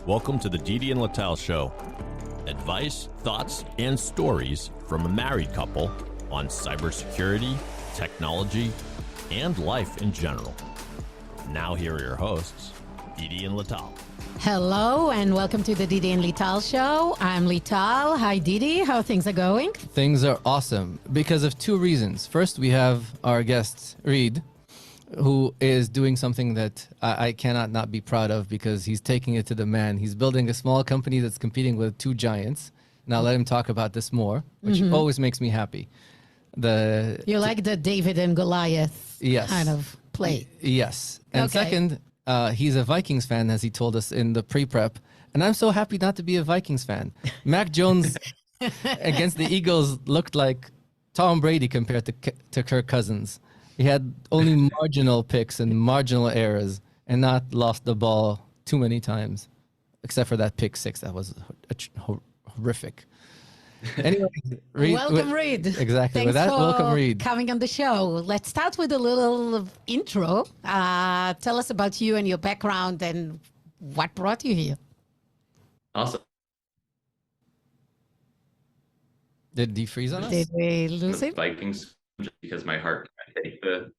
Welcome to the Didi and Lital Show. Advice, thoughts, and stories from a married couple on cybersecurity, technology, and life in general. Now here are your hosts, Didi and Lital. Hello and welcome to the Didi and Lital Show. I'm Lital. Hi Didi, how things are going? Things are awesome because of two reasons. First, we have our guest, Reed, who is doing something that I cannot not be proud of because he's taking it to the man. He's building a small company that's competing with two giants. Now let him talk about this more, which always makes me happy. You like the David and Goliath kind of play? Yes. And second, he's a Vikings fan, as he told us in the pre-prep. And I'm so happy not to be a Vikings fan. Mac Jones against the Eagles looked like Tom Brady compared to Kirk Cousins. He had only marginal picks and marginal errors and not lost the ball too many times, except for that pick six. That was horrific. Anyway, welcome, Reed. Exactly. Thanks with that, for welcome, Reed. Coming on the show. Let's start with a little intro. Tell us about you and your background and what brought you here. Awesome. Did he freeze on us? Did we lose it? Vikings, just because my heart can't take the.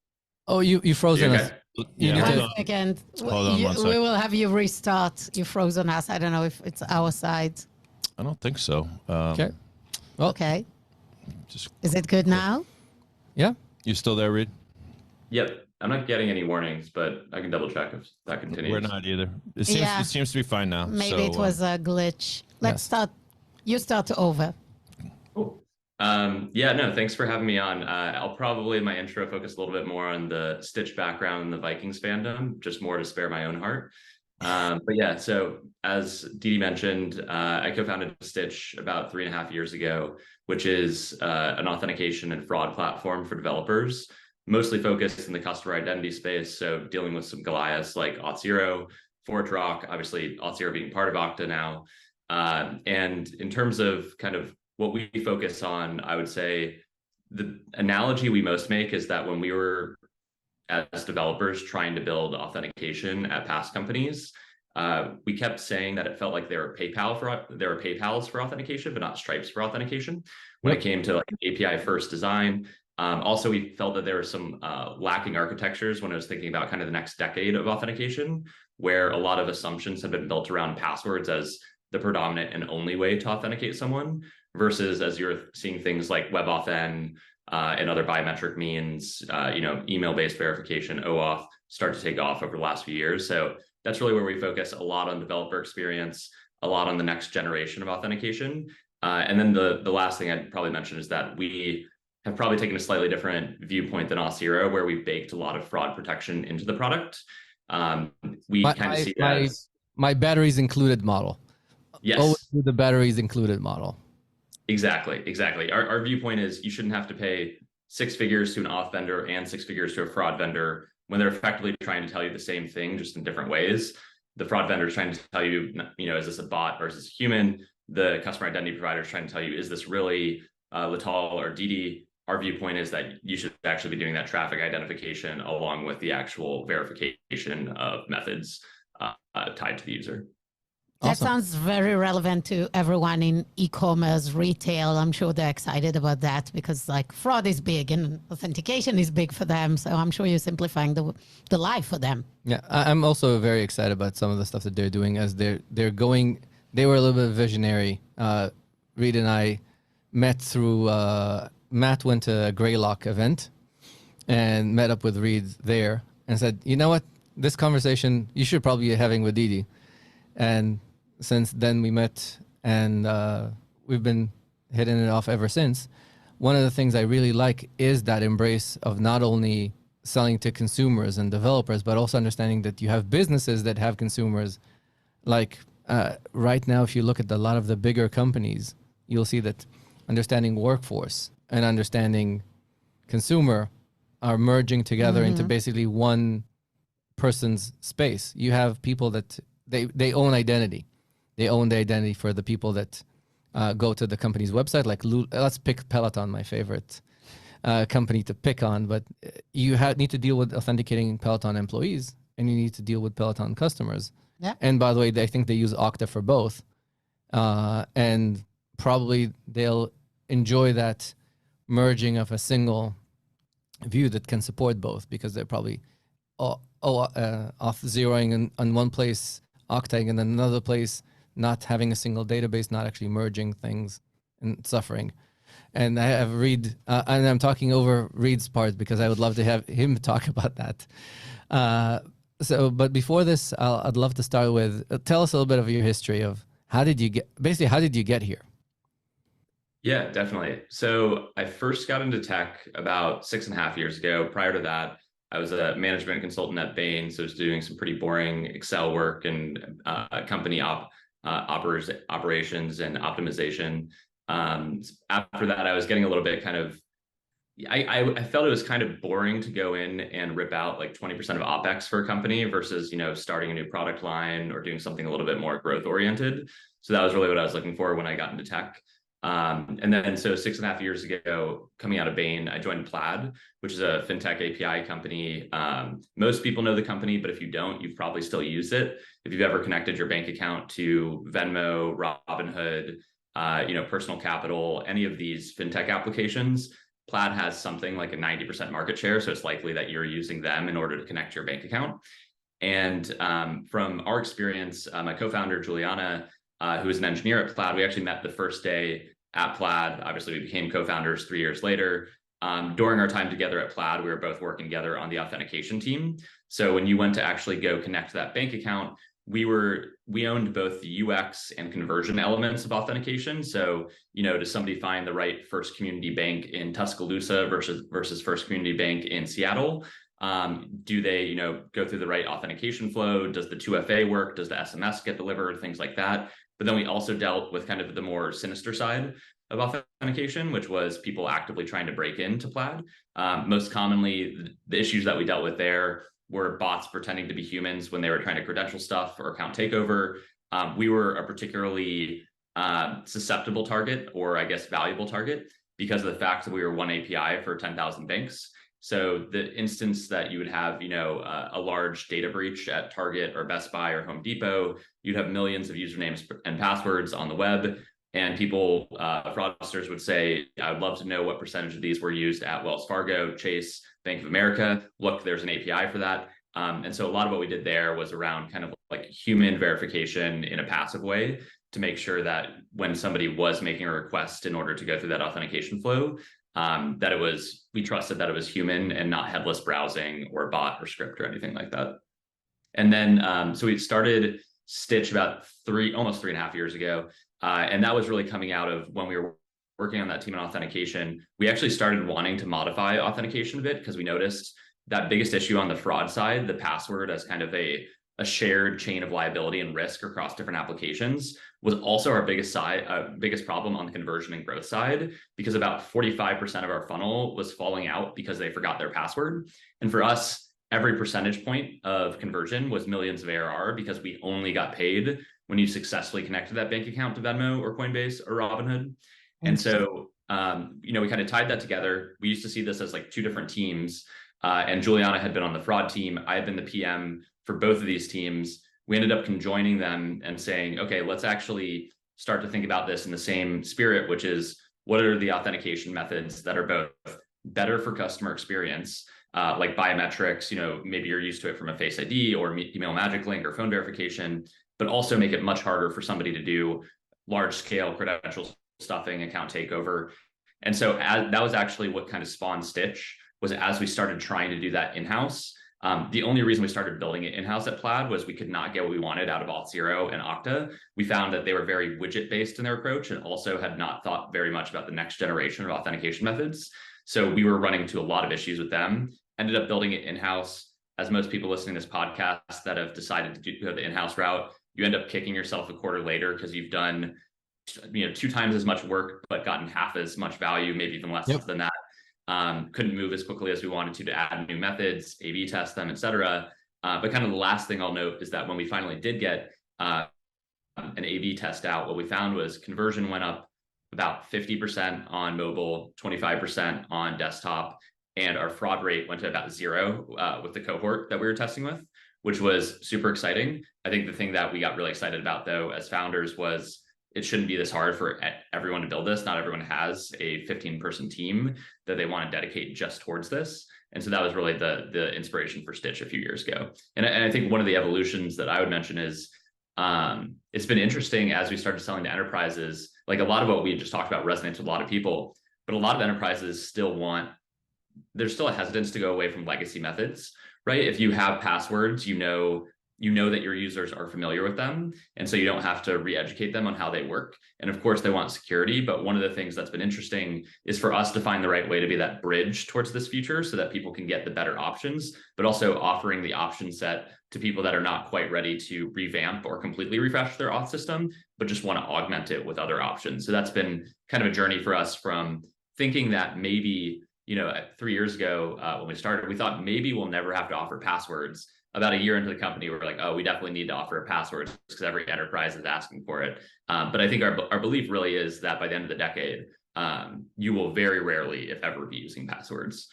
Oh, you froze on us. One second. Hold on 1 second. We will have you restart. You froze on us. I don't know if it's our side. I don't think so. Okay. Well, Okay. Just, Is it good now? yeah. you still there, Reed? Yep, I'm not getting any warnings, but I can double check if that continues. We're not either. It seems to be fine now. Maybe it was a glitch. Let's start. You start over. Cool. Thanks for having me on. I'll probably in my intro focus a little bit more on the Stytch background and the Vikings fandom, just more to spare my own heart. So as Didi mentioned, I co-founded Stytch about 3.5 years ago, which is an authentication and fraud platform for developers, mostly focused in the customer identity space. So dealing with some Goliaths like Auth0, ForgeRock, obviously Auth0 being part of Okta now. And in terms of kind of what we focus on, I would say the analogy we most make is that when we were as developers trying to build authentication at past companies, we kept saying that it felt like there were PayPals for authentication, but not Stripes for authentication when it came to like API first design. Also, we felt that there were some lacking architectures when I was thinking about kind of the next decade of authentication, where a lot of assumptions have been built around passwords as the predominant and only way to authenticate someone, versus as you're seeing things like WebAuthn and other biometric means, email-based verification, OAuth, start to take off over the last few years. So that's really where we focus a lot on developer experience, a lot on the next generation of authentication. And then the last thing I'd probably mention is that we have probably taken a slightly different viewpoint than Auth0, where we've baked a lot of fraud protection into the product. We kind of see that as my batteries included model. Yes. Always do the batteries included model. Exactly. Our viewpoint is you shouldn't have to pay 6 figures to an auth vendor and 6 figures to a fraud vendor when they're effectively trying to tell you the same thing, just in different ways. The fraud vendor is trying to tell you, is this a bot versus a human? The customer identity provider is trying to tell you, is this really Lital or Didi? Our viewpoint is that you should actually be doing that traffic identification along with the actual verification of methods tied to the user. That Awesome. sounds very relevant to everyone in e-commerce, retail. I'm sure they're excited about that because like fraud is big and authentication is big for them. So I'm sure you're simplifying the life for them. Yeah, I'm also very excited about some of the stuff that they're doing as they're going. They were a little bit visionary. Reed and I met through Matt went to a Greylock event and met up with Reed there and said, you know what, this conversation you should probably be having with Didi. And since then we met and we've been hitting it off ever since. One of the things I really like is that embrace of not only selling to consumers and developers, but also understanding that you have businesses that have consumers. Like right now, if you look at a lot of the bigger companies, you'll see that understanding workforce and understanding consumer are merging together into basically one person's space. You have people that they own identity. They own the identity for the people that go to the company's website. Like let's pick Peloton, my favorite company to pick on, but you need to deal with authenticating Peloton employees. and you need to deal with Peloton customers. Yeah. And by the way, I think they use Okta for both. And probably they'll enjoy that merging of a single view that can support both, because they're probably off zeroing in one place, Okta, and then another place not having a single database, not actually merging things and suffering. And I have Reed, and I'm talking over Reed's part because I would love to have him talk about that. But before this, I'd love to start with, tell us a little bit of your history of how did you get here? Yeah, definitely. So I first got into tech about 6.5 years ago. Prior to that, I was a management consultant at Bain, so I was doing some pretty boring Excel work and company operations and optimization. After that, I was getting a little bit kind of, I felt it was kind of boring to go in and rip out like 20% of OpEx for a company versus, starting a new product line or doing something a little bit more growth oriented. So that was really what I was looking for when I got into tech. And then, so 6.5 years ago, coming out of Bain, I joined Plaid, which is a fintech API company. Most people know the company, but if you don't, you've probably still used it. If you've ever connected your bank account to Venmo, Robinhood, Personal Capital, any of these fintech applications, Plaid has something like a 90% market share. So it's likely that you're using them in order to connect your bank account. And from our experience, my co-founder, Juliana, who is an engineer at Plaid, we actually met the first day at Plaid. Obviously, we became co-founders 3 years later. During our time together at Plaid, we were both working together on the authentication team. So when you went to actually go connect that bank account, we owned both the UX and conversion elements of authentication. So, does somebody find the right First Community Bank in Tuscaloosa versus First Community Bank in Seattle? Do they, go through the right authentication flow? Does the 2FA work? Does the SMS get delivered? Things like that. But then we also dealt with kind of the more sinister side of authentication, which was people actively trying to break into Plaid. Most commonly, the issues that we dealt with there were bots pretending to be humans when they were trying to credential stuff or account takeover. We were a particularly susceptible target, or I guess valuable target, because of the fact that we were one API for 10,000 banks. So the instance that you would have, a large data breach at Target or Best Buy or Home Depot, you'd have millions of usernames and passwords on the web. And people, fraudsters would say, I would love to know what percentage of these were used at Wells Fargo, Chase, Bank of America. Look, there's an API for that. And so a lot of what we did there was around kind of like human verification in a passive way to make sure that when somebody was making a request in order to go through that authentication flow, we trusted that it was human and not headless browsing or bot or script or anything like that. And then, so we started Stytch about almost 3.5 years ago. And that was really coming out of when we were working on that team in authentication. We actually started wanting to modify authentication a bit because we noticed that biggest issue on the fraud side, the password as kind of a shared chain of liability and risk across different applications, was also our biggest problem on the conversion and growth side, because about 45% of our funnel was falling out because they forgot their password. And for us, every percentage point of conversion was millions of ARR, because we only got paid when you successfully connected that bank account to Venmo or Coinbase or Robinhood. And so, we kind of tied that together. We used to see this as like two different teams. And Juliana had been on the fraud team. I had been the PM for both of these teams. We ended up conjoining them and saying, okay, let's actually start to think about this in the same spirit, which is, what are the authentication methods that are both better for customer experience, like biometrics, maybe you're used to it from a Face ID or email magic link or phone verification, but also make it much harder for somebody to do large scale credential stuffing, account takeover. And so that was actually what kind of spawned Stytch, was as we started trying to do that in-house. The only reason we started building it in-house at Plaid was we could not get what we wanted out of Auth0 and Okta. We found that they were very widget-based in their approach and also had not thought very much about the next generation of authentication methods. So we were running into a lot of issues with them, ended up building it in-house. As most people listening to this podcast that have decided to go the in-house route, you end up kicking yourself a quarter later because you've done 2 times as much work, but gotten half as much value, maybe even less than that. Couldn't move as quickly as we wanted to add new methods, A/B test them, et cetera. But kind of the last thing I'll note is that when we finally did get an A/B test out, what we found was conversion went up about 50% on mobile, 25% on desktop, and our fraud rate went to about 0 with the cohort that we were testing with. which was super exciting. I think the thing that we got really excited about, though, as founders was it shouldn't be this hard for everyone to build this. Not everyone has a 15-person team that they want to dedicate just towards this. And so that was really the inspiration for Stytch a few years ago. And I think one of the evolutions that I would mention is it's been interesting as we started selling to enterprises. Like a lot of what we just talked about resonates with a lot of people, but a lot of enterprises there's still a hesitance to go away from legacy methods, right? If you have passwords, you know that your users are familiar with them. And so you don't have to re-educate them on how they work. And of course they want security, but one of the things that's been interesting is for us to find the right way to be that bridge towards this future so that people can get the better options, but also offering the option set to people that are not quite ready to revamp or completely refresh their auth system, but just want to augment it with other options. So that's been kind of a journey for us from thinking that maybe, 3 years ago when we started, we thought maybe we'll never have to offer passwords. About a year into the company, we're like, oh, we definitely need to offer passwords because every enterprise is asking for it. But I think our belief really is that by the end of the decade, you will very rarely, if ever, be using passwords,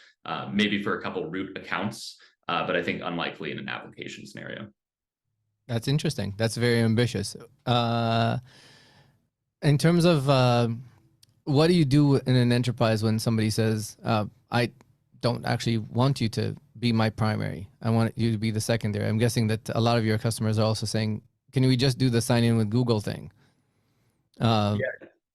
maybe for a couple root accounts, but I think unlikely in an application scenario. That's interesting. That's very ambitious. In terms of what do you do in an enterprise when somebody says, I don't actually want you to be my primary, I want you to be the secondary? I'm guessing that a lot of your customers are also saying, can we just do the sign in with Google thing?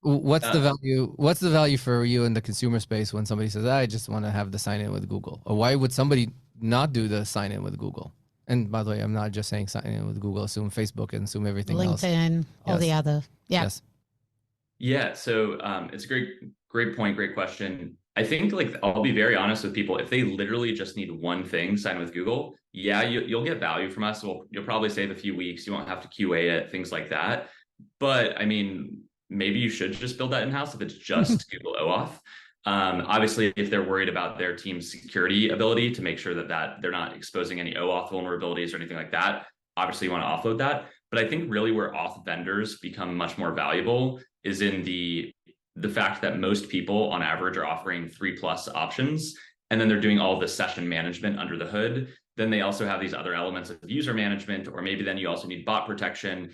What's the value? What's the value for you in the consumer space when somebody says, I just want to have the sign in with Google? Or why would somebody not do the sign in with Google? And by the way, I'm not just saying sign in with Google, assume Facebook and assume everything else. LinkedIn, all the other. Yeah. Yes. Yeah. So it's a great point. Great question. I think I'll be very honest with people. If they literally just need one thing, sign with Google, yeah, you'll get value from us. You'll probably save a few weeks. You won't have to QA it, things like that. But I mean, maybe you should just build that in-house if it's just Google OAuth. Obviously, if they're worried about their team's security ability to make sure that they're not exposing any OAuth vulnerabilities or anything like that, obviously you want to offload that. But I think really where auth vendors become much more valuable is in the fact that most people on average are offering 3+ options, and then they're doing all the session management under the hood. Then they also have these other elements of user management, or maybe then you also need bot protection.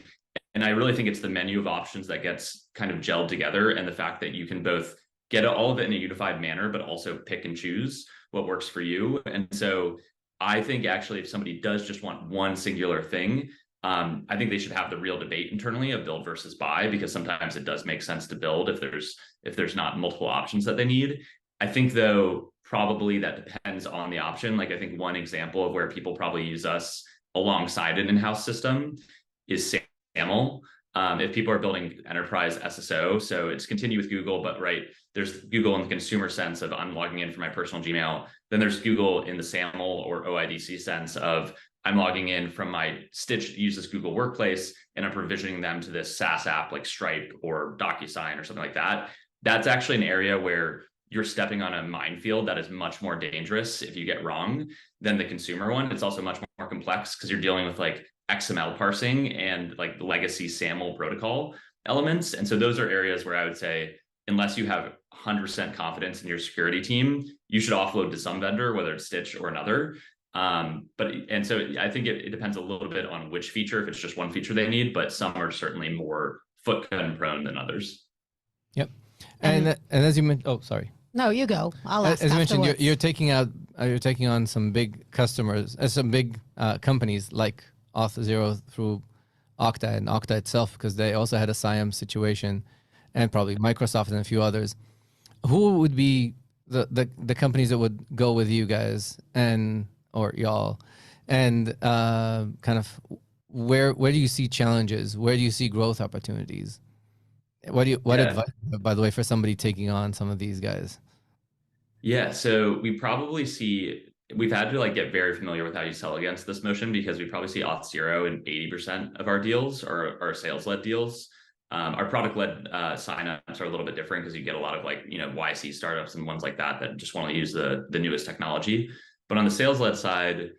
And I really think it's the menu of options that gets kind of gelled together, and the fact that you can both get all of it in a unified manner, but also pick and choose what works for you. And so I think actually if somebody does just want one singular thing, I think they should have the real debate internally of build versus buy, because sometimes it does make sense to build if there's not multiple options that they need. I think though, probably that depends on the option. I think one example of where people probably use us alongside an in-house system is SAML. If people are building enterprise SSO, so it's continue with Google, but there's Google in the consumer sense of I'm logging in for my personal Gmail. Then there's Google in the SAML or OIDC sense of I'm logging in from my Stytch uses Google Workplace, and I'm provisioning them to this SaaS app like Stripe or DocuSign or something like that. That's actually an area where you're stepping on a minefield that is much more dangerous if you get wrong than the consumer one. It's also much more complex because you're dealing with XML parsing and legacy SAML protocol elements. And so those are areas where I would say, unless you have 100% confidence in your security team, you should offload to some vendor, whether it's Stytch or another. So I think it depends a little bit on which feature, if it's just one feature they need, but some are certainly more foot cutting prone than others. Yep. And as you mentioned, oh, sorry. No, you go. I'll ask as you mentioned, afterwards. you're taking on some big customers, some big companies like Auth0 through Okta and Okta itself, because they also had a SIAM situation, and probably Microsoft and a few others. Who would be the companies that would go with you guys or y'all, and kind of where do you see challenges? Where do you see growth opportunities? What advice, by the way, for somebody taking on some of these guys? Yeah, so we've had to get very familiar with how you sell against this motion, because we probably see Auth0 in 80% of our deals are sales-led deals. Our product-led signups are a little bit different because you get a lot of YC startups and ones like that just want to use the newest technology. But on the sales-led side,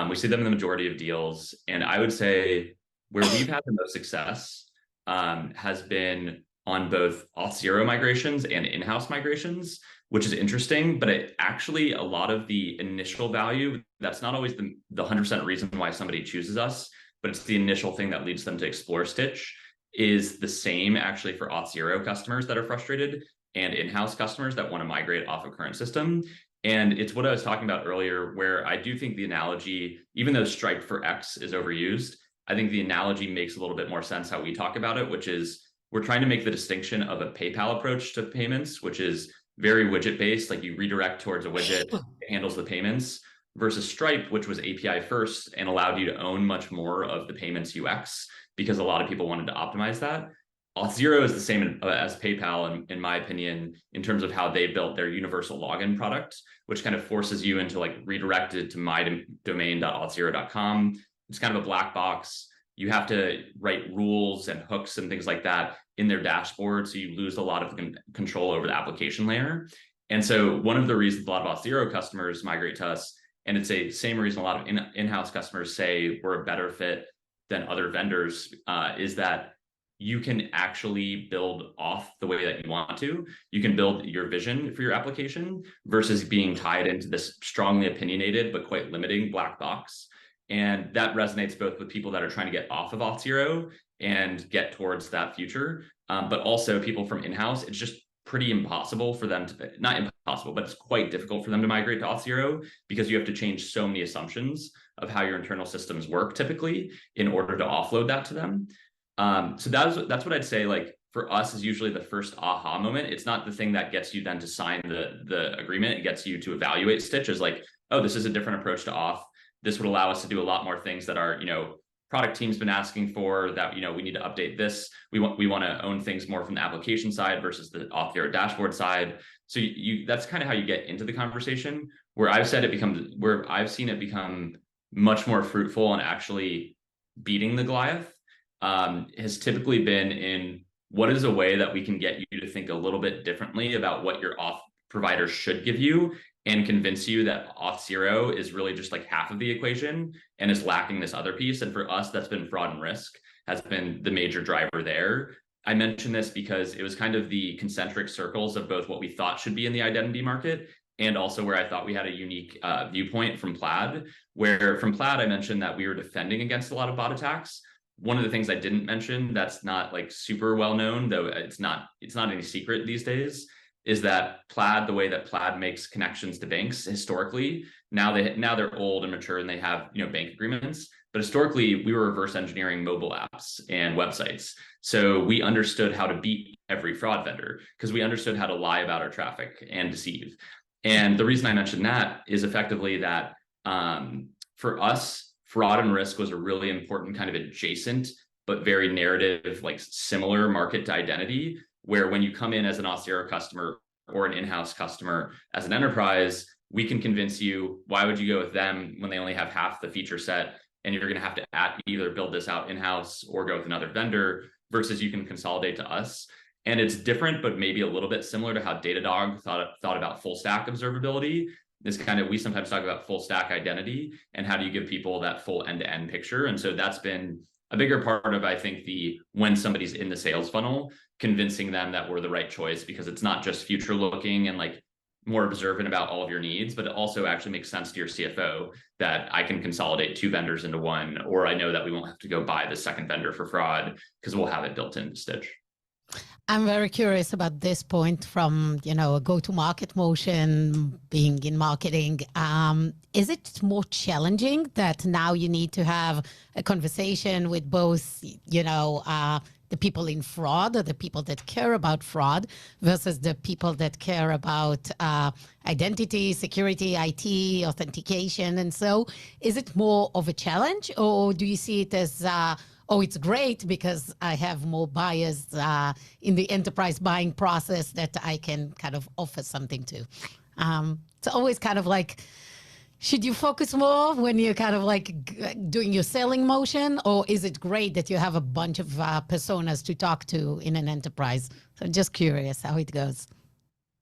we see them in the majority of deals. And I would say where we've had the most success has been on both Auth0 migrations and in-house migrations, which is interesting, but it actually, a lot of the initial value, that's not always the 100% reason why somebody chooses us, but it's the initial thing that leads them to explore Stytch, is the same actually for Auth0 customers that are frustrated and in-house customers that want to migrate off a current system. And it's what I was talking about earlier, where I do think the analogy, even though Stripe for X is overused, I think the analogy makes a little bit more sense how we talk about it, which is we're trying to make the distinction of a PayPal approach to payments, which is very widget-based, like you redirect towards a widget that handles the payments, versus Stripe, which was API first and allowed you to own much more of the payments UX because a lot of people wanted to optimize that. Auth0 is the same as PayPal, in my opinion, in terms of how they built their universal login product, which kind of forces you into like redirected to mydomain.auth0.com. It's kind of a black box. You have to write rules and hooks and things like that in their dashboard, so you lose a lot of control over the application layer. And so one of the reasons a lot of Auth0 customers migrate to us, and it's a same reason a lot of in-house customers say we're a better fit than other vendors, is that you can actually build off the way that you want to. You can build your vision for your application versus being tied into this strongly opinionated but quite limiting black box. And that resonates both with people that are trying to get off of Auth0 and get towards that future, but also people from in-house. It's just pretty impossible for them to, not impossible, but it's quite difficult for them to migrate to Auth0 because you have to change so many assumptions of how your internal systems work typically in order to offload that to them. So that's what I'd say, like, for us is usually the first aha moment. It's not the thing that gets you then to sign the agreement. It gets you to evaluate Stytch as like, oh, this is a different approach to auth. This would allow us to do a lot more things that our, product team's been asking for, that, we need to update this. We want to own things more from the application side versus the Auth0 dashboard side. So that's kind of how you get into the conversation, where I've seen it become much more fruitful and actually beating the Goliath. Has typically been in what is a way that we can get you to think a little bit differently about what your auth provider should give you and convince you that Auth0 is really just like half of the equation and is lacking this other piece. And for us, that's been fraud and risk has been the major driver there. I mention this because it was kind of the concentric circles of both what we thought should be in the identity market and also where I thought we had a unique viewpoint from Plaid, where from Plaid, I mentioned that we were defending against a lot of bot attacks. One of the things I didn't mention that's not like super well known, though it's not any secret these days, is that Plaid, the way that Plaid makes connections to banks historically, now they're old and mature and they have bank agreements, but historically we were reverse engineering mobile apps and websites. So we understood how to beat every fraud vendor because we understood how to lie about our traffic and deceive. And the reason I mentioned that is effectively that for us, fraud and risk was a really important kind of adjacent, but very narrative, like similar market to identity, where when you come in as an Auth0 customer or an in-house customer as an enterprise, we can convince you, why would you go with them when they only have half the feature set and you're going to have to either build this out in-house or go with another vendor, versus you can consolidate to us. And it's different, but maybe a little bit similar to how Datadog thought about full stack observability. This kind of, we sometimes talk about full stack identity and how do you give people that full end-to-end picture. And so that's been a bigger part of, I think, when somebody's in the sales funnel, convincing them that we're the right choice, because it's not just future looking and like more observant about all of your needs, but it also actually makes sense to your CFO that I can consolidate 2 vendors into one, or I know that we won't have to go buy the second vendor for fraud because we'll have it built into Stytch. I'm very curious about this point from, a go-to-market motion, being in marketing. Is it more challenging that now you need to have a conversation with both, the people in fraud, or the people that care about fraud, versus the people that care about identity, security, IT, authentication? And so is it more of a challenge, or do you see it as it's great because I have more buyers in the enterprise buying process that I can kind of offer something to? It's always kind of like, should you focus more when you're kind of like doing your selling motion, or is it great that you have a bunch of personas to talk to in an enterprise? So I'm just curious how it goes.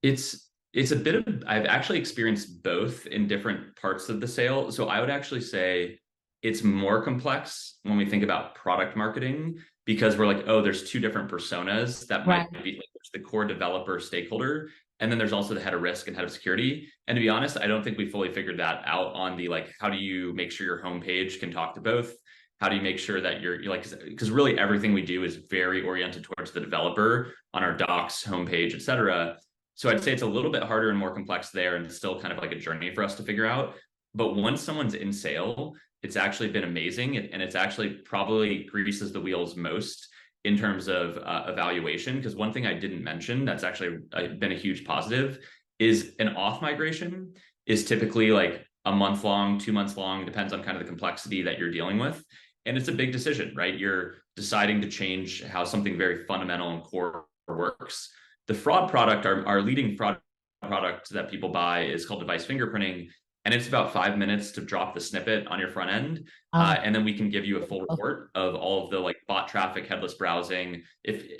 It's a bit of, I've actually experienced both in different parts of the sale. So I would actually say it's more complex when we think about product marketing, because we're like, oh, there's two different personas that Right. might be like, there's the core developer stakeholder, and then there's also the head of risk and head of security. And to be honest, I don't think we fully figured that out on the like, how do you make sure your homepage can talk to both? How do you make sure that you're like, because really everything we do is very oriented towards the developer on our docs, homepage, et cetera. So I'd say it's a little bit harder and more complex there, and still kind of like a journey for us to figure out. But once someone's in sale, it's actually been amazing. And it's actually probably greases the wheels most in terms of evaluation. Because one thing I didn't mention that's actually been a huge positive is an auth migration is typically like a month long, 2 months long, depends on kind of the complexity that you're dealing with. And it's a big decision, right? You're deciding to change how something very fundamental and core works. The fraud product, our leading fraud product that people buy is called device fingerprinting. And it's about 5 minutes to drop the snippet on your front end. And then we can give you a full report of all of the like bot traffic, headless browsing,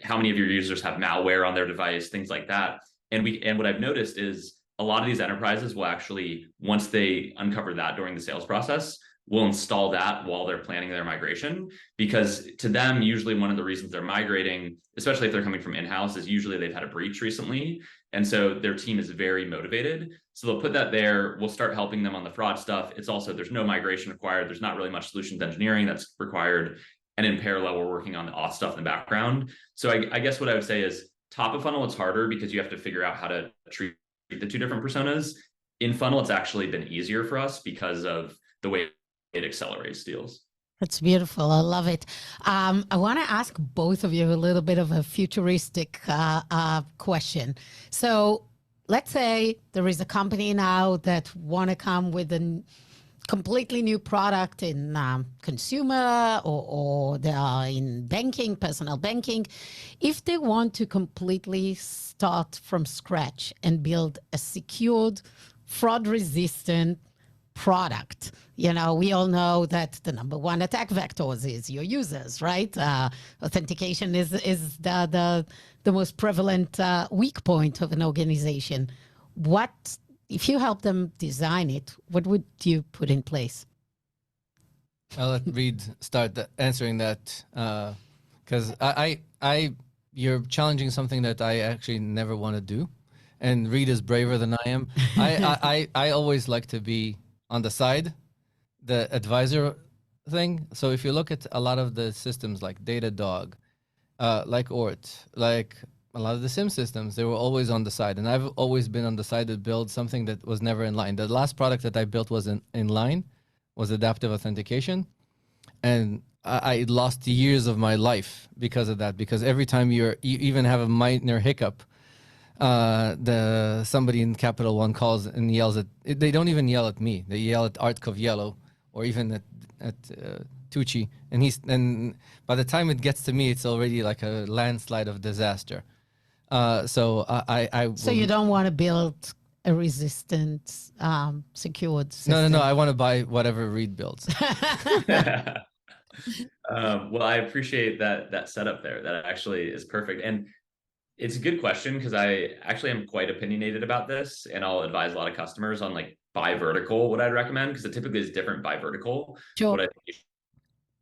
how many of your users have malware on their device, things like that. And what I've noticed is a lot of these enterprises will actually, once they uncover that during the sales process, will install that while they're planning their migration. Because to them, usually one of the reasons they're migrating, especially if they're coming from in-house, is usually they've had a breach recently. And so their team is very motivated. So they'll put that there. We'll start helping them on the fraud stuff. It's also, there's no migration required. There's not really much solutions engineering that's required. And in parallel, we're working on the auth stuff in the background. So I guess what I would say is top of funnel, it's harder because you have to figure out how to treat the two different personas. In funnel, it's actually been easier for us because of the way it accelerates deals. That's beautiful. I love it. I want to ask both of you a little bit of a futuristic question. So let's say there is a company now that want to come with a completely new product in consumer or they are in banking, personal banking. If they want to completely start from scratch and build a secured, fraud-resistant product. You know, we all know that the number one attack vectors is your users, right? Authentication is the most prevalent weak point of an organization. What, if you help them design it, what would you put in place? I'll let Reed start answering that because you're challenging something that I actually never want to do, and Reed is braver than I am. I always like to be on the side, the advisor thing. So if you look at a lot of the systems like Datadog, like Ort, like a lot of the SIM systems, they were always on the side. And I've always been on the side to build something that was never in line. The last product that I built was in line, was adaptive authentication. And I lost years of my life because of that, because every time you even have a minor hiccup, somebody in Capital One calls and yells they don't even yell at me. They yell at Art Coviello or even at Tucci. And by the time it gets to me, it's already like a landslide of disaster. So you don't want to build a resistant, secured system. No. I want to buy whatever Reed builds. Well, I appreciate that setup there. That actually is perfect. And it's a good question because I actually am quite opinionated about this, and I'll advise a lot of customers on like by vertical what I'd recommend, because it typically is different by vertical. Sure. What I think you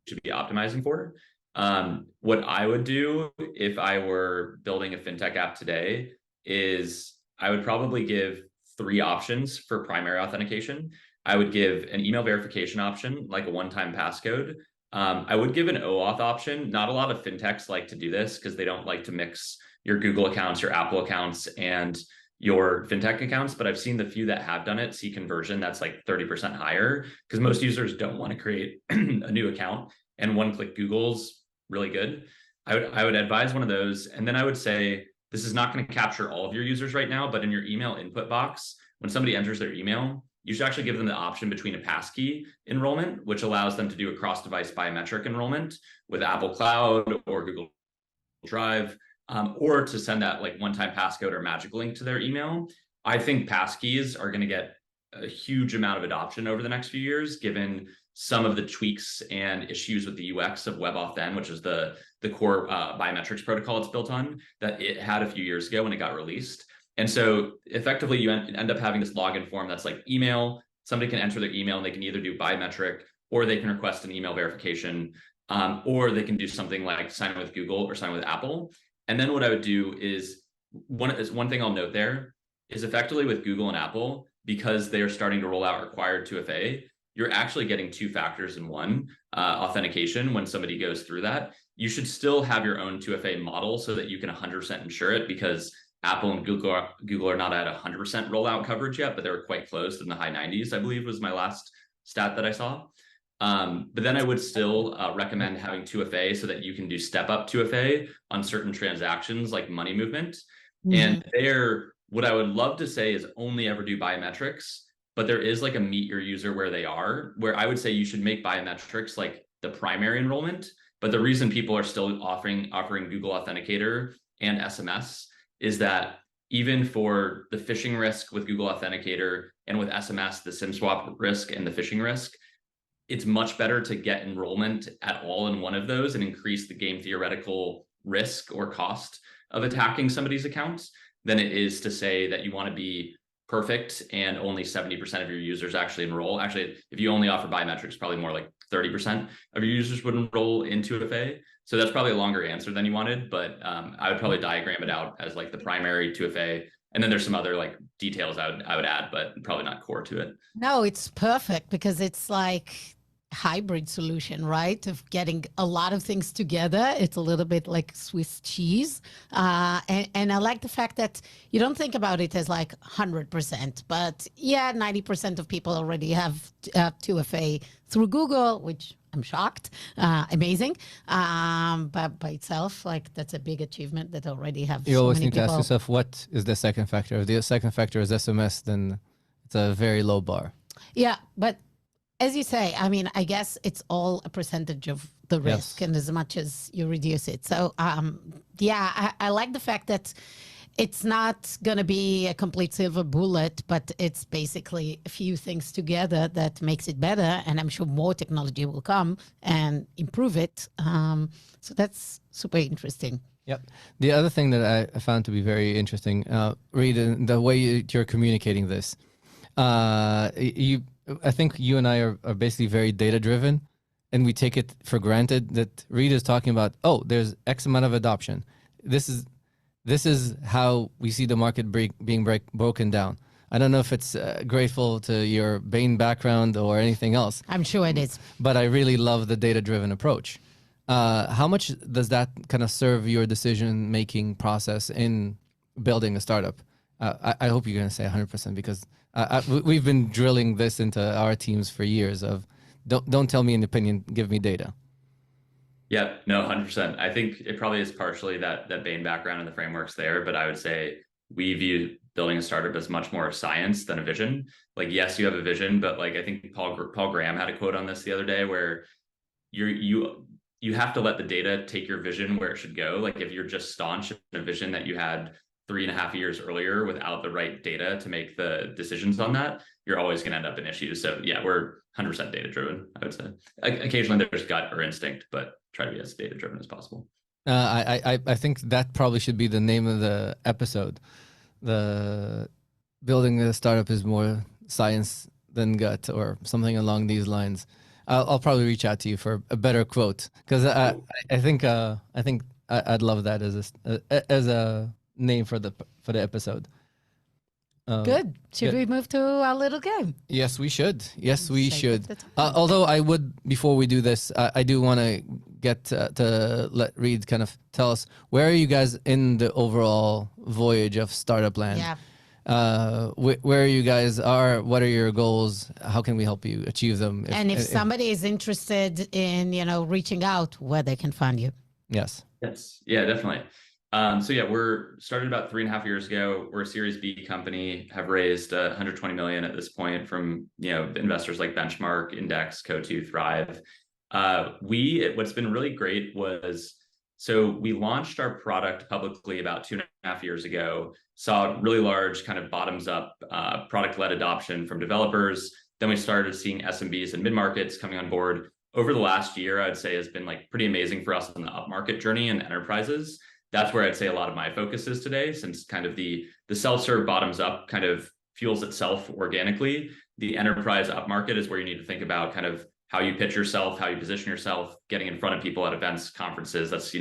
should be optimizing for. What I would do if I were building a fintech app today is I would probably give 3 options for primary authentication. I would give an email verification option, like a one-time passcode. I would give an OAuth option. Not a lot of fintechs like to do this because they don't like to mix your Google accounts, your Apple accounts, and your fintech accounts. But I've seen the few that have done it see conversion that's like 30% higher, because most users don't want to create a new account, and one-click Google's really good. I would advise one of those. And then I would say, this is not going to capture all of your users right now, but in your email input box, when somebody enters their email, you should actually give them the option between a passkey enrollment, which allows them to do a cross-device biometric enrollment with Apple Cloud or Google Drive, or to send that like one-time passcode or magic link to their email. I think passkeys are going to get a huge amount of adoption over the next few years, given some of the tweaks and issues with the UX of WebAuthn, which is the core biometrics protocol it's built on, that it had a few years ago when it got released. And so effectively you end up having this login form that's like email. Somebody can enter their email and they can either do biometric or they can request an email verification. or they can do something like sign with Google or sign with Apple. And then what I would do is one thing I'll note there is effectively with Google and Apple, because they are starting to roll out required 2FA, you're actually getting two factors in one, authentication when somebody goes through that. You should still have your own 2FA model so that you can 100% ensure it, because Apple and Google are not at 100% rollout coverage yet, but they were quite close, in the high 90s, I believe was my last stat that I saw. But then I would still recommend having 2FA so that you can do step up 2FA on certain transactions like money movement. And there, what I would love to say is only ever do biometrics, but there is like a meet your user where they are, where I would say you should make biometrics like the primary enrollment. But the reason people are still offering Google Authenticator and SMS is that even for the phishing risk with Google Authenticator and with SMS, the SIM swap risk and the phishing risk, it's much better to get enrollment at all in one of those and increase the game theoretical risk or cost of attacking somebody's accounts than it is to say that you want to be perfect and only 70% of your users actually enroll. Actually, if you only offer biometrics, probably more like 30% of your users would enroll in 2FA. So that's probably a longer answer than you wanted, but I would probably diagram it out as like the primary 2FA. And then there's some other like details I would add, but probably not core to it. No, it's perfect because it's like hybrid solution, right? Of getting a lot of things together. It's a little bit like Swiss cheese. And I like the fact that you don't think about it as like 100%, but yeah, 90% of people already have 2FA through Google, which I'm shocked. Amazing. But by itself, like that's a big achievement that already have You so always many need to ask people. yourself, what is the second factor? If the second factor is SMS, then it's a very low bar. Yeah, but as you say, I mean, I guess it's all a percentage of the risk, Yes. and as much as you reduce it. So, yeah, I like the fact that it's not going to be a complete silver bullet, but it's basically a few things together that makes it better. And I'm sure more technology will come and improve it. So that's super interesting. Yep. The other thing that I found to be very interesting, Reed, the way you're communicating this, I think you and I are basically very data driven, and we take it for granted that Reed is talking about, oh, there's X amount of adoption. This is how we see the market being broken down. I don't know if it's grateful to your Bain background or anything else. I'm sure it is. But I really love the data-driven approach. How much does that kind of serve your decision-making process in building a startup? I hope you're going to say 100% because we've been drilling this into our teams for years of don't tell me an opinion, give me data. Yeah, no, 100%. I think it probably is partially that Bain background and the frameworks there, but I would say we view building a startup as much more of science than a vision. Like, yes, you have a vision, but like I think Paul Graham had a quote on this the other day where you have to let the data take your vision where it should go. Like if you're just staunch in a vision that you had 3.5 years earlier without the right data to make the decisions on that, you're always going to end up in issues. So yeah, we're 100% data driven, I would say. Occasionally there's gut or instinct, but try to be as data driven as possible. I think that probably should be the name of the episode. The building a startup is more science than gut, or something along these lines. I'll probably reach out to you for a better quote because I think I'd love that as a name for the episode. Good. Should we move to our little game? Yes, we should. Yes, we Sake should. of the time. Although I would, before we do this, I do want to get to let Reed kind of tell us, where are you guys in the overall voyage of startup land? Yeah. Where you guys are, what are your goals? How can we help you achieve them? If somebody is interested in, reaching out, where they can find you. Yes. Yes. Yeah, definitely. So yeah, we're started about 3.5 years ago. We're a Series B company, have raised 120 million at this point from investors like Benchmark, Index, Coatue, Thrive. What's been really great was, so we launched our product publicly about 2.5 years ago, saw really large kind of bottoms up product-led adoption from developers. Then we started seeing SMBs and mid-markets coming on board. Over the last year, I'd say has been like pretty amazing for us on the upmarket journey and enterprises. That's where I'd say a lot of my focus is today, since kind of the self-serve bottoms up kind of fuels itself organically. The enterprise upmarket is where you need to think about kind of how you pitch yourself, how you position yourself, getting in front of people at events, conferences. That's,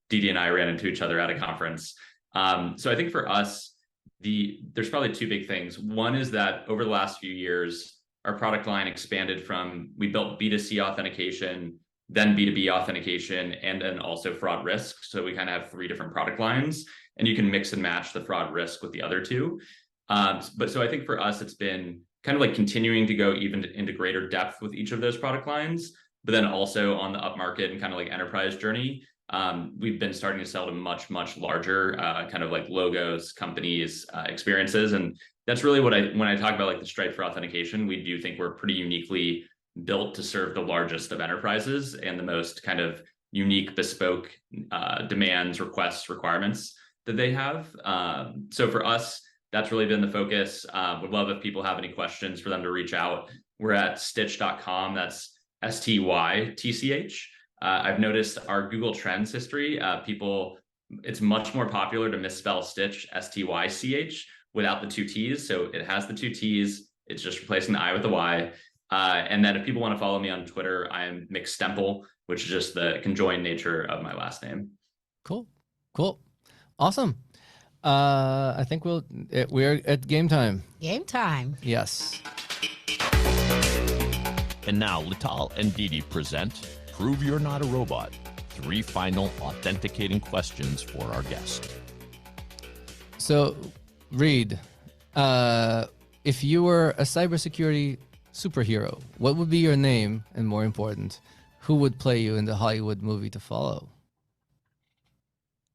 Didi and I ran into each other at a conference. So I think for us, there's probably two big things. One is that over the last few years, our product line expanded from, we built B2C authentication, then B2B authentication, and then also fraud risk. So we kind of have 3 different product lines, and you can mix and match the fraud risk with the other 2. But so I think for us, it's been kind of like continuing to go even into greater depth with each of those product lines, but then also on the upmarket and kind of like enterprise journey, we've been starting to sell to much, much larger kind of like logos, companies, experiences. And that's really what when I talk about like the Stripe for authentication, we do think we're pretty uniquely built to serve the largest of enterprises and the most kind of unique, bespoke demands, requests, requirements that they have. So for us, that's really been the focus. Would love if people have any questions for them to reach out. We're at stytch.com. That's STYTCH. I've noticed our Google Trends history, it's much more popular to misspell Stytch, STYCH, without the 2 T's. So it has the 2 T's. It's just replacing the I with the Y. And then if people want to follow me on Twitter, I am McStempel, which is just the conjoined nature of my last name. Cool. Awesome. I think we're at game time. Game time. Yes. And now Lital and Didi present Prove You're Not a Robot. 3 final authenticating questions for our guest. So, Reed, if you were a cybersecurity superhero, what would be your name? And more important, who would play you in the Hollywood movie to follow?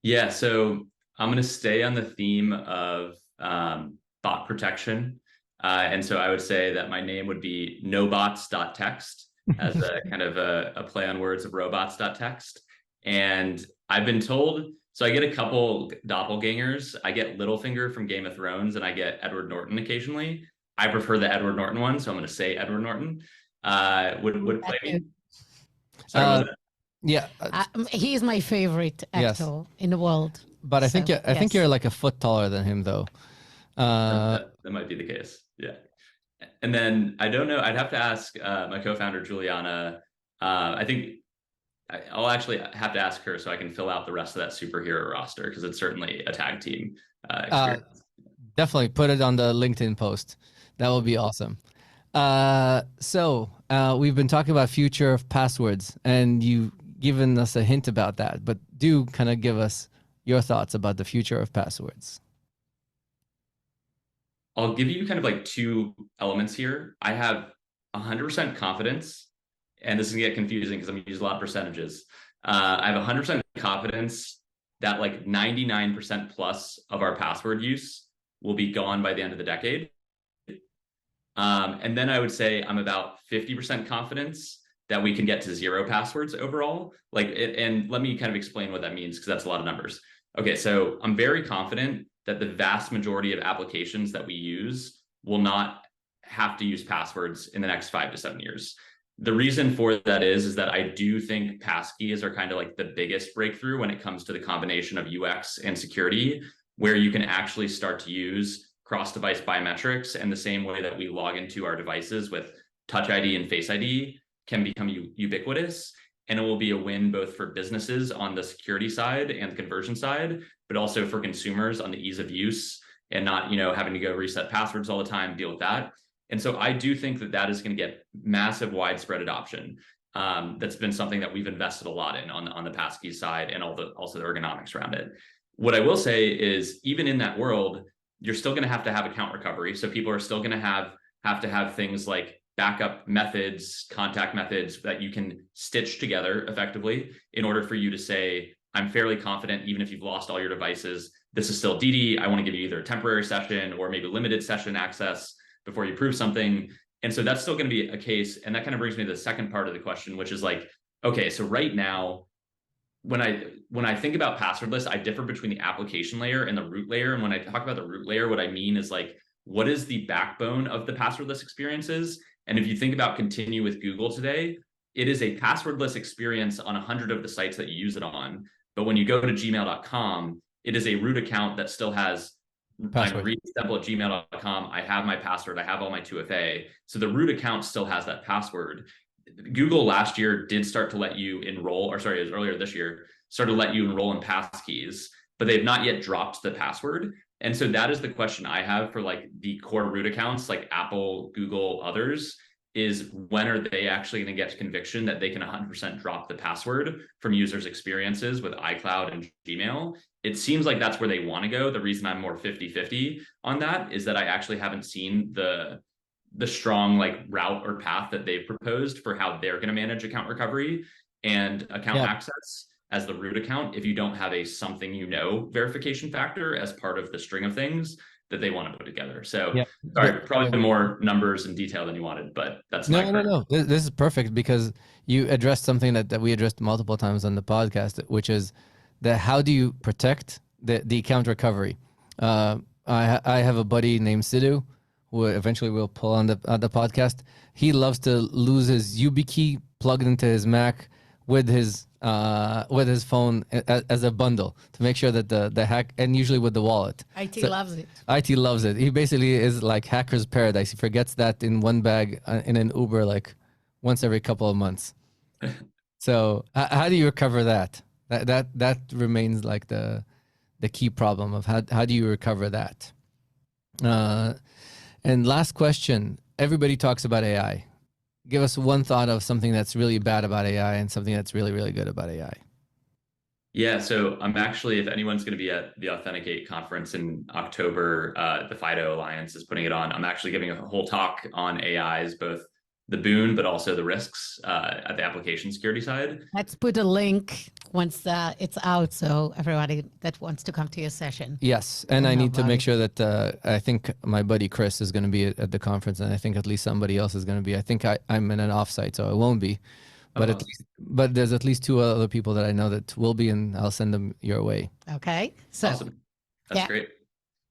Yeah, so I'm going to stay on the theme of bot protection. And so I would say that my name would be nobots.text as a kind of a play on words of robots.text. And I've been told, so I get a couple doppelgangers. I get Littlefinger from Game of Thrones, and I get Edward Norton occasionally. I prefer the Edward Norton one, so I'm going to say Edward Norton would play me. Sorry, yeah, he's my favorite actor in the world. But I think you're like a foot taller than him, though. That might be the case. Yeah. And then I don't know. I'd have to ask my co-founder Juliana. I think I'll actually have to ask her so I can fill out the rest of that superhero roster, because it's certainly a tag team experience. Definitely put it on the LinkedIn post. That would be awesome. So we've been talking about future of passwords, and you've given us a hint about that. But do kind of give us your thoughts about the future of passwords. I'll give you kind of like 2 elements here. I have 100% confidence, and this is gonna get confusing because I'm gonna use a lot of percentages. I have 100% confidence that like 99% plus of our password use will be gone by the end of the decade. And then I would say I'm about 50% confidence that we can get to 0 passwords overall. And let me kind of explain what that means, because that's a lot of numbers. Okay, so I'm very confident that the vast majority of applications that we use will not have to use passwords in the next 5 to 7 years. The reason for that is that I do think passkeys are kind of like the biggest breakthrough when it comes to the combination of UX and security, where you can actually start to use cross-device biometrics, and the same way that we log into our devices with Touch ID and Face ID can become ubiquitous. And it will be a win both for businesses on the security side and the conversion side, but also for consumers on the ease of use and not, having to go reset passwords all the time, deal with that. And so I do think that that is going to get massive widespread adoption. That's been something that we've invested a lot in on the passkey side, and also the ergonomics around it. What I will say is, even in that world, you're still going to have account recovery. So people are still going to have to have things like backup methods, contact methods that you can stitch together effectively in order for you to say, I'm fairly confident, even if you've lost all your devices, this is still Didi. I want to give you either a temporary session or maybe limited session access before you prove something. And so that's still going to be a case. And that kind of brings me to the second part of the question, which is like, okay, so right now, when I think about passwordless, I differ between the application layer and the root layer. And when I talk about the root layer, what I mean is like, what is the backbone of the passwordless experiences? And if you think about Continue with Google today, it is a passwordless experience on 100 of the sites that you use it on. But when you go to gmail.com, it is a root account that still has I'm Reed McGinley at gmail.com. I have my password. I have all my 2FA. So the root account still has that password. Google last year did start to let you enroll, or sorry, it was earlier this year, started to let you enroll in passkeys, but they've not yet dropped the password. And so that is the question I have for like the core root accounts, like Apple, Google, others, is when are they actually going to get to conviction that they can 100% drop the password from users' experiences with iCloud and Gmail? It seems like that's where they want to go. The reason I'm more 50-50 on that is that I actually haven't seen the strong like route or path that they've proposed for how they're going to manage account recovery and account access as the root account if you don't have a something verification factor as part of the string of things that they want to put together. So sorry, probably more numbers and detail than you wanted, but that's no. This is perfect because you addressed something that we addressed multiple times on the podcast, which is that how do you protect the account recovery? I have a buddy named Sidhu who eventually we'll pull on the podcast. He loves to lose his YubiKey plugged into his Mac with his phone as a bundle to make sure that the hack, and usually with the wallet. IT loves it. IT loves it. He basically is like hacker's paradise. He forgets that in one bag in an Uber like once every couple of months. So how do you recover that? That remains like the key problem of how do you recover that? And last question, everybody talks about AI. Give us one thought of something that's really bad about AI and something that's really, really good about AI. Yeah, so I'm actually, if anyone's going to be at the Authenticate conference in October, the FIDO Alliance is putting it on. I'm actually giving a whole talk on AIs, both the boon, but also the risks at the application security side. Let's put a link once it's out, so everybody that wants to come to your session. Yes, and I need to make sure that I think my buddy Chris is going to be at the conference, and I think at least somebody else is going to be. I think I'm in an offsite, so I won't be. But but there's at least two other people that I know that will be, and I'll send them your way. Okay, so awesome. That's great.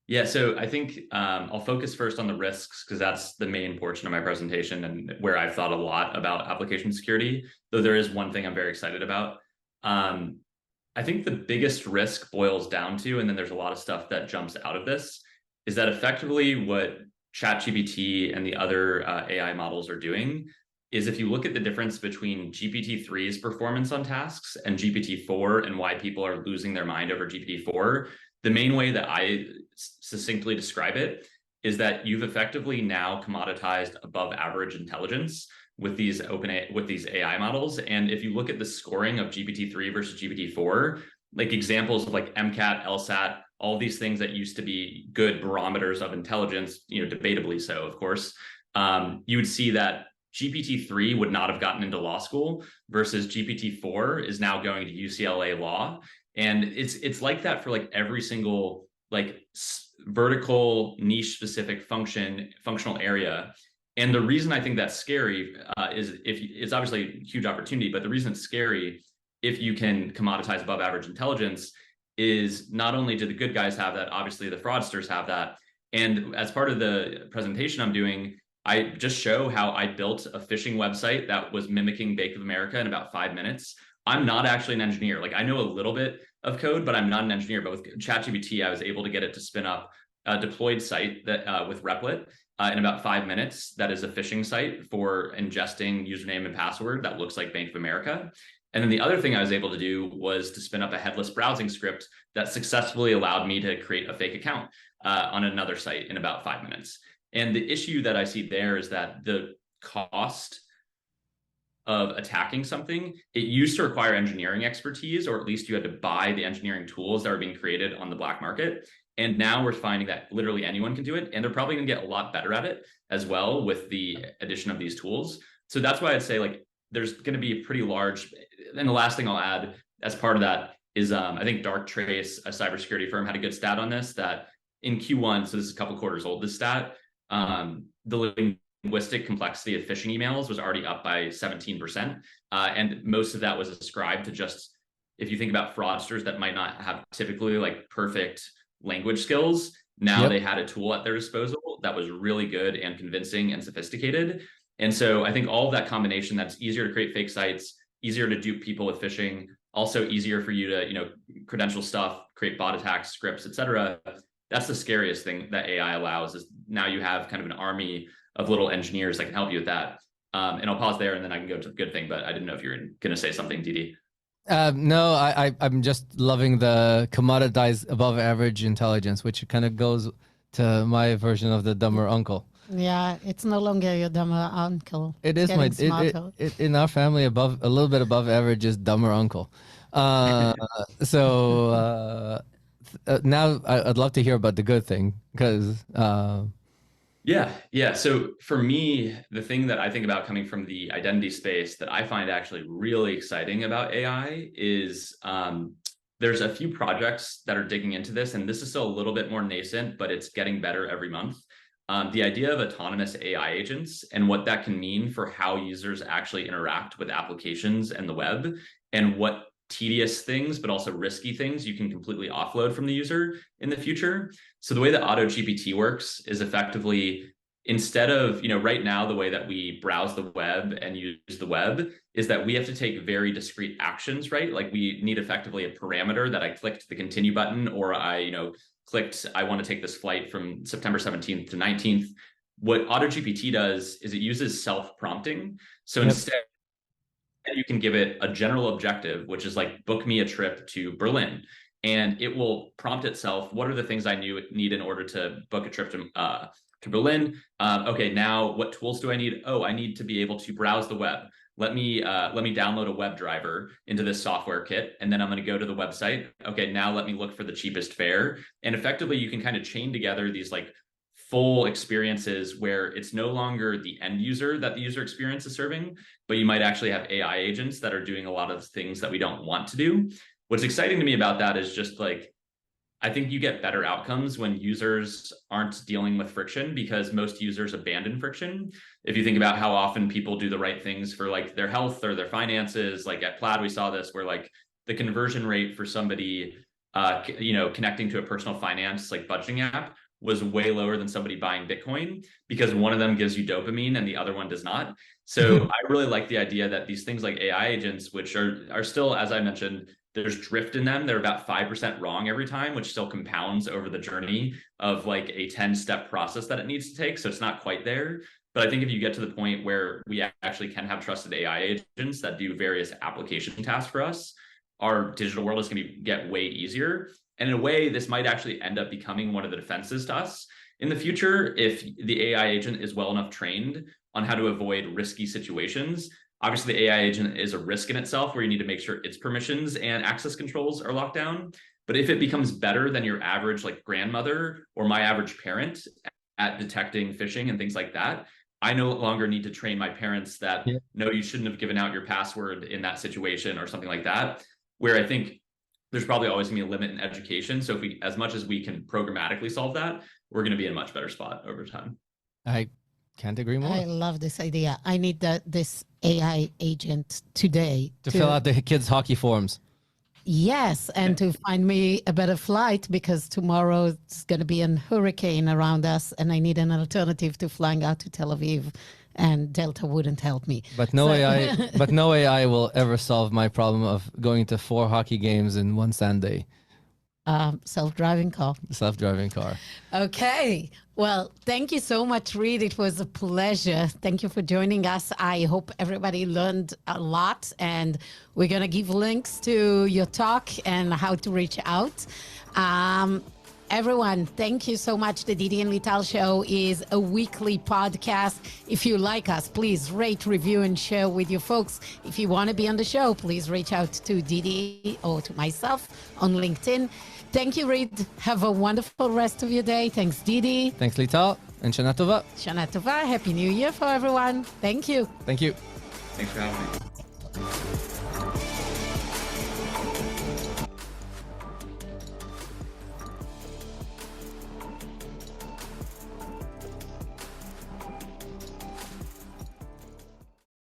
Yeah, so I think I'll focus first on the risks because that's the main portion of my presentation and where I've thought a lot about application security, though there is one thing I'm very excited about. I think the biggest risk boils down to, and then there's a lot of stuff that jumps out of this, is that effectively what ChatGPT and the other AI models are doing is if you look at the difference between GPT-3's performance on tasks and GPT-4 and why people are losing their mind over GPT-4, the main way that I succinctly describe it is that you've effectively now commoditized above average intelligence with these AI models. And if you look at the scoring of GPT-3 versus GPT-4, like examples of like MCAT, LSAT, all these things that used to be good barometers of intelligence, debatably so, of course, you would see that GPT-3 would not have gotten into law school versus GPT-4 is now going to UCLA Law. And it's like that for like every single like vertical niche specific functional area. And the reason I think that's scary is it's obviously a huge opportunity, but the reason it's scary if you can commoditize above average intelligence is not only do the good guys have that, obviously the fraudsters have that. And as part of the presentation I'm doing, I just show how I built a phishing website that was mimicking Bank of America in about 5 minutes. I'm not actually an engineer. Like I know a little bit of code, but I'm not an engineer. But with ChatGPT, I was able to get it to spin up a deployed site that with Replit in about 5 minutes. That is a phishing site for ingesting username and password that looks like Bank of America. And then the other thing I was able to do was to spin up a headless browsing script that successfully allowed me to create a fake account on another site in about 5 minutes. And the issue that I see there is that the cost of attacking something, it used to require engineering expertise, or at least you had to buy the engineering tools that were being created on the black market. And now we're finding that literally anyone can do it. And they're probably going to get a lot better at it as well with the addition of these tools. So that's why I'd say like there's going to be a pretty large, and the last thing I'll add as part of that is I think Darktrace, a cybersecurity firm, had a good stat on this, that in Q1, so this is a couple quarters old, this stat, the linguistic complexity of phishing emails was already up by 17%. And most of that was ascribed to just, if you think about fraudsters that might not have typically like perfect language skills, now they had a tool at their disposal that was really good and convincing and sophisticated. And so I think all of that combination, that's easier to create fake sites, easier to dupe people with phishing, also easier for you to, credential stuff, create bot attacks, scripts, et cetera. That's the scariest thing that AI allows, is now you have kind of an army of little engineers that can help you with that. And I'll pause there and then I can go to the good thing, but I didn't know if you were going to say something, Didi. No, I'm just loving the commoditized above average intelligence, which kind of goes to my version of the dumber uncle. Yeah, it's no longer your dumber uncle. It is my in our family a little bit above average is dumber uncle. So now I'd love to hear about the good thing because. Yeah. So for me, the thing that I think about coming from the identity space that I find actually really exciting about AI is there's a few projects that are digging into this, and this is still a little bit more nascent, but it's getting better every month. The idea of autonomous AI agents and what that can mean for how users actually interact with applications and the web, and what tedious things, but also risky things you can completely offload from the user in the future. So the way that AutoGPT works is effectively, instead of, right now, the way that we browse the web and use the web is that we have to take very discrete actions, right? Like we need effectively a parameter that I clicked the continue button, or I, clicked, I want to take this flight from September 17th to 19th. What AutoGPT does is it uses self-prompting. So instead, you can give it a general objective, which is like, book me a trip to Berlin. And it will prompt itself, what are the things I need in order to book a trip to Berlin? Okay, now what tools do I need? Oh, I need to be able to browse the web. Let me download a web driver into this software kit, and then I'm going to go to the website. Okay, now let me look for the cheapest fare. And effectively, you can kind of chain together these like full experiences where it's no longer the end user that the user experience is serving, but you might actually have AI agents that are doing a lot of things that we don't want to do. What's exciting to me about that is just like, I think you get better outcomes when users aren't dealing with friction, because most users abandon friction. If you think about how often people do the right things for like their health or their finances, like at Plaid, we saw this where like the conversion rate for somebody, connecting to a personal finance, like budgeting app, was way lower than somebody buying Bitcoin, because one of them gives you dopamine and the other one does not. So I really like the idea that these things like AI agents, which are still, as I mentioned, there's drift in them. They're about 5% wrong every time, which still compounds over the journey of like a 10-step process that it needs to take. So it's not quite there. But I think if you get to the point where we actually can have trusted AI agents that do various application tasks for us, our digital world is going to get way easier. And in a way, this might actually end up becoming one of the defenses to us in the future if the AI agent is well enough trained on how to avoid risky situations. Obviously, the AI agent is a risk in itself where you need to make sure its permissions and access controls are locked down. But if it becomes better than your average like grandmother or my average parent at detecting phishing and things like that, I no longer need to train my parents that, no, you shouldn't have given out your password in that situation or something like that, where I think there's probably always gonna be a limit in education. So if we, as much as we can programmatically solve that, we're gonna be in a much better spot over time. I can't agree more. I love this idea. I need this AI agent today. To fill out the kids' hockey forms. Yes, and to find me a better flight, because tomorrow it's going to be a hurricane around us and I need an alternative to flying out to Tel Aviv, and Delta wouldn't help me. But no AI will ever solve my problem of going to 4 hockey games in one Sunday. Self-driving car. Self-driving car. Okay. Well, thank you so much, Reed. It was a pleasure. Thank you for joining us. I hope everybody learned a lot, and we're going to give links to your talk and how to reach out. Everyone, thank you so much. The Didi and Lital Show is a weekly podcast. If you like us, please rate, review, and share with your folks. If you want to be on the show, please reach out to Didi or to myself on LinkedIn. Thank you, Reed. Have a wonderful rest of your day. Thanks, Didi. Thanks, Lital. And Shana Tova. Shana Tova. Happy New Year for everyone. Thank you. Thank you. Thanks for having me.